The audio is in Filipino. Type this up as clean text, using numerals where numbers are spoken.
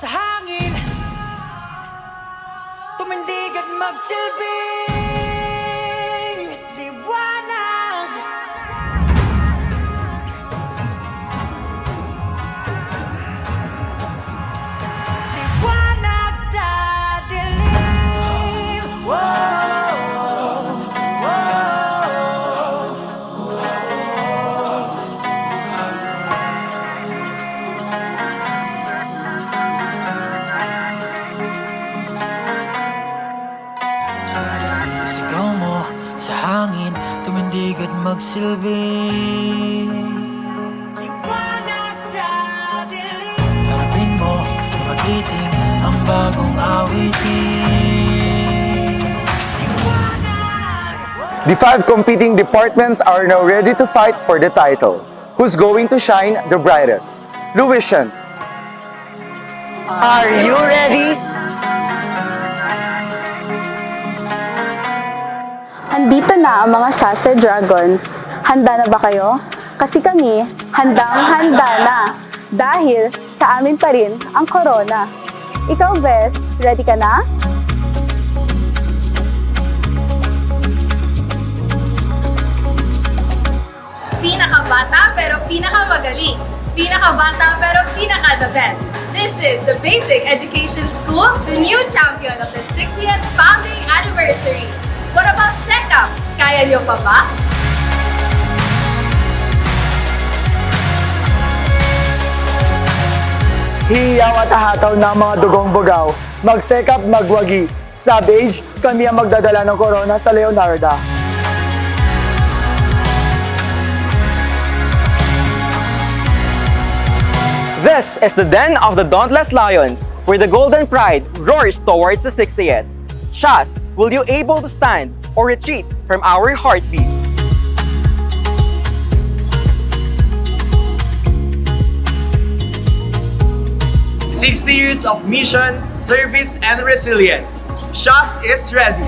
sa hangin, tumindig at magsilbing liwanag. Liwanag sa dilim. Sigaw mo sa hangin, tumindig at magsilbing liwanag sa dilim. Harapin mo, magiting ang bagong awitin. Liwanag! The 5 competing departments are now ready to fight for the title. Who's going to shine the brightest? Luisians, are you ready? Andito na ang mga Sase Dragons. Handa na ba kayo? Kasi kami, handang-handa na. Dahil sa amin pa rin ang corona. Ikaw, Bes, ready ka na? Pinakabata pero pinakamagaling. Pinakabata pero pinaka-the best. This is the Basic Education School, the new champion of the 60th founding anniversary. What about SECAP? Kaya niyo pa ba? Hiyaw at hataw ng mga dugong bugaw. Magsekap, magwagi. Sa beige, kami ang magdadala ng corona sa Leonarda. This is the den of the Dauntless Lions, where the Golden Pride roars towards the 60th. Shas, will you able to stand or retreat from our heartbeat? "60 years of mission, service, and resilience. SHAS is ready.